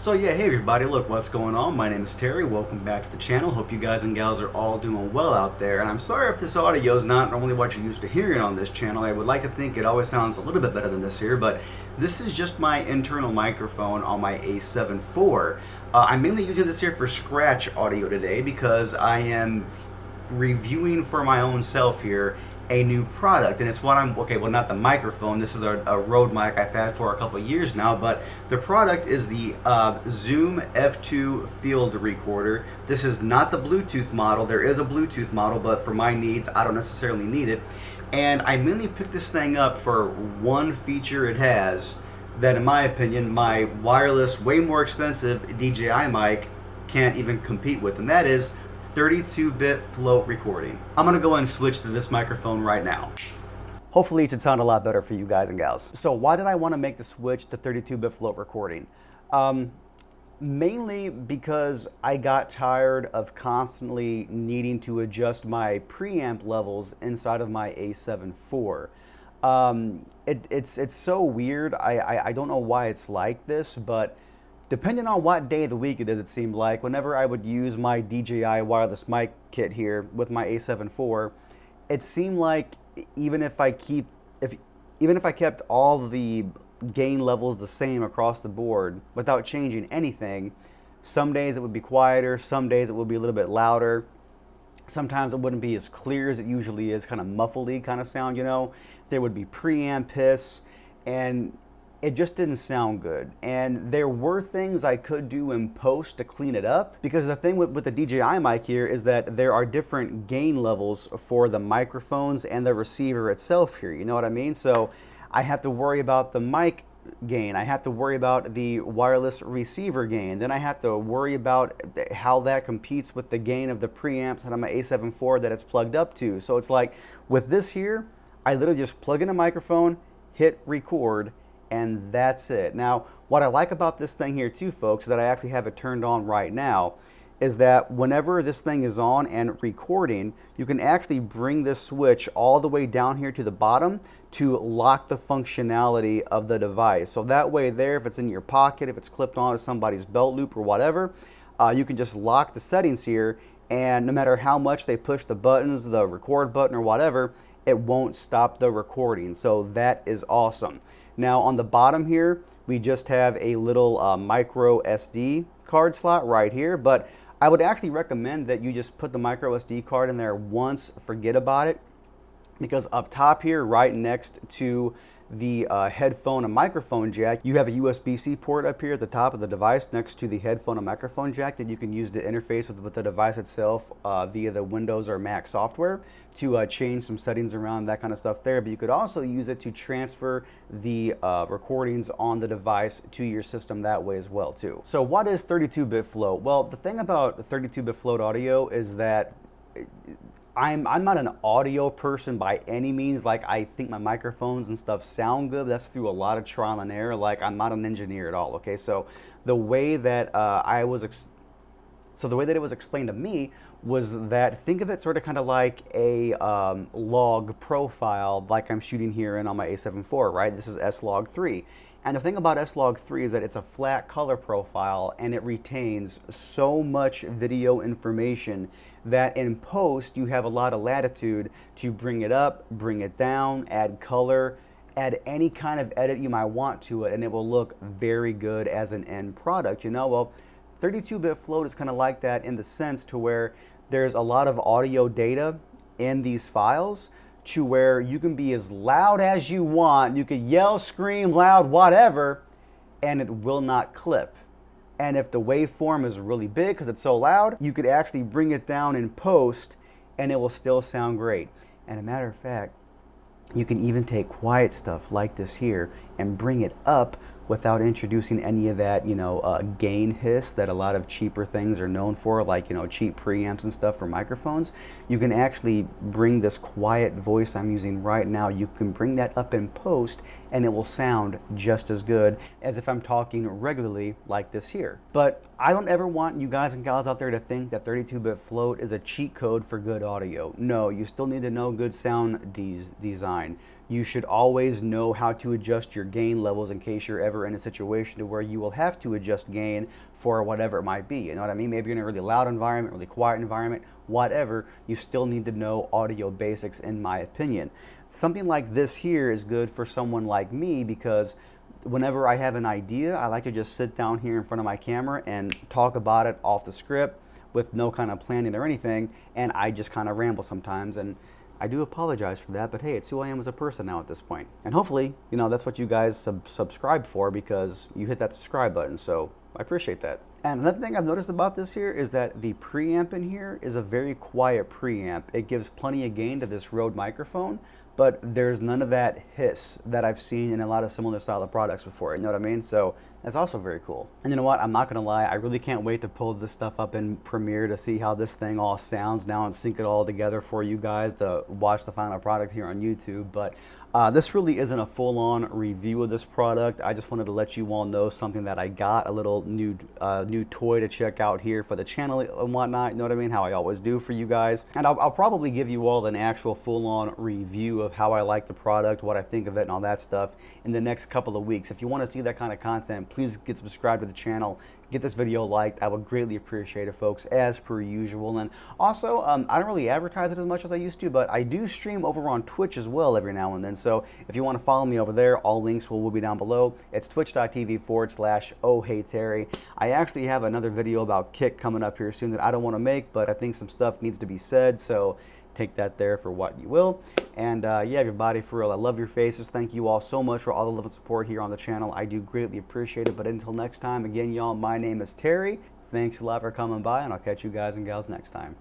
So yeah, hey everybody, look what's going on. My name is Terry. Welcome back to the channel. Hope you guys and gals are all doing well out there. And I'm sorry if this audio is not normally what you're used to hearing on this channel. I would like to think it always sounds a little bit better than this here, but this is just my internal microphone on my A7 IV. I'm mainly using this here for scratch audio today because I am reviewing for my own self here a new product, and it's what I'm well, not the microphone. This is a Rode mic I've had for a couple of years now, but the product is the Zoom F2 field recorder. This is not the Bluetooth model. There is a Bluetooth model, but for my needs I don't necessarily need it, and I mainly picked this thing up for one feature it has that, in my opinion, my wireless, way more expensive DJI mic can't even compete with, and that is 32-bit float recording. I'm gonna go and switch to this microphone right now. Hopefully it should sound a lot better for you guys and gals. So why did I want to make the switch to 32-bit float recording? Mainly because I got tired of constantly needing to adjust my preamp levels inside of my A7 IV. It's so weird. I don't know why it's like this, but depending on what day of the week it seemed like, whenever I would use my DJI wireless mic kit here with my A7 IV, it seemed like even if I kept all the gain levels the same across the board without changing anything, some days it would be quieter, some days it would be a little bit louder. Sometimes it wouldn't be as clear as it usually is, kind of muffledy kind of sound, you know. There would be preamp hiss, and it just didn't sound good. And there were things I could do in post to clean it up, because the thing with the DJI mic here is that there are different gain levels for the microphones and the receiver itself here, you know what I mean? So I have to worry about the mic gain, I have to worry about the wireless receiver gain, then I have to worry about how that competes with the gain of the preamps on my A7 IV that it's plugged up to. So it's like, with this here, I literally just plug in a microphone, hit record, and that's it. Now, what I like about this thing here too, folks, is that I actually have it turned on right now, is that whenever this thing is on and recording, you can actually bring this switch all the way down here to the bottom to lock the functionality of the device. So that way there, if it's in your pocket, if it's clipped onto somebody's belt loop or whatever, you can just lock the settings here, and no matter how much they push the buttons, the record button or whatever, it won't stop the recording. So that is awesome. Now on the bottom here, we just have a little micro SD card slot right here, but I would actually recommend that you just put the micro SD card in there once, forget about it, because up top here, right next to the headphone and microphone jack, you have a USB-C port up here at the top of the device next to the headphone and microphone jack that you can use to interface with the device itself via the Windows or Mac software to change some settings around, that kind of stuff there. But you could also use it to transfer the recordings on the device to your system that way as well too. So what is 32-bit float? Well, the thing about 32-bit float audio is that I'm not an audio person by any means. Like, I think my microphones and stuff sound good. That's through a lot of trial and error. Like, I'm not an engineer at all, okay? So the way that it was explained to me was that, think of it sort of kind of like a log profile, like I'm shooting here on my A7 IV, right? This is S-Log3. And the thing about S-Log3 is that it's a flat color profile, and it retains so much video information that in post you have a lot of latitude to bring it up, bring it down, add color, add any kind of edit you might want to it, and it will look very good as an end product, you know? Well, 32-bit float is kind of like that in the sense to where there's a lot of audio data in these files, to where you can be as loud as you want, you could yell, scream, loud, whatever, and it will not clip. And if the waveform is really big because it's so loud, you could actually bring it down in post and it will still sound great. And a matter of fact, you can even take quiet stuff like this here and bring it up without introducing any of that, you know, gain hiss that a lot of cheaper things are known for, like, you know, cheap preamps and stuff for microphones. You can actually bring this quiet voice I'm using right now, you can bring that up in post and it will sound just as good as if I'm talking regularly like this here. But I don't ever want you guys and gals out there to think that 32-bit float is a cheat code for good audio. No, you still need to know good sound design. you should always know how to adjust your gain levels in case you're ever in a situation to where you will have to adjust gain for whatever it might be. You know what I mean? Maybe you're in a really loud environment, really quiet environment, whatever. You still need to know audio basics, in my opinion. Something like this here is good for someone like me because whenever I have an idea, I like to just sit down here in front of my camera and talk about it off the script with no kind of planning or anything, and I just kind of ramble sometimes, and I do apologize for that, but hey, it's who I am as a person now at this point. And hopefully, you know, that's what you guys subscribe for, because you hit that subscribe button, so I appreciate that. And another thing I've noticed about this here is that the preamp in here is a very quiet preamp. It gives plenty of gain to this Rode microphone, but there's none of that hiss that I've seen in a lot of similar style of products before, you know what I mean? So that's also very cool. And you know what, I'm not gonna lie, I really can't wait to pull this stuff up in Premiere to see how this thing all sounds now and sync it all together for you guys to watch the final product here on YouTube. But this really isn't a full-on review of this product. I just wanted to let you all know something that I got, a little new toy to check out here for the channel and whatnot, you know what I mean, how I always do for you guys. And I'll probably give you all an actual full-on review of how I like the product, what I think of it, and all that stuff in the next couple of weeks. If you want to see that kind of content, please get subscribed to the channel. Get this video liked. I would greatly appreciate it, folks, as per usual. And also, I don't really advertise it as much as I used to, but I do stream over on Twitch as well every now and then. So if you want to follow me over there, all links will be down below. It's twitch.tv/ohheyterry. I actually have another video about Kick coming up here soon that I don't want to make, but I think some stuff needs to be said, so take that there for what you will. And yeah, everybody, for real, I love your faces. Thank you all so much for all the love and support here on the channel. I do greatly appreciate it. But until next time, again, y'all, my name is Terry. Thanks a lot for coming by, and I'll catch you guys and gals next time.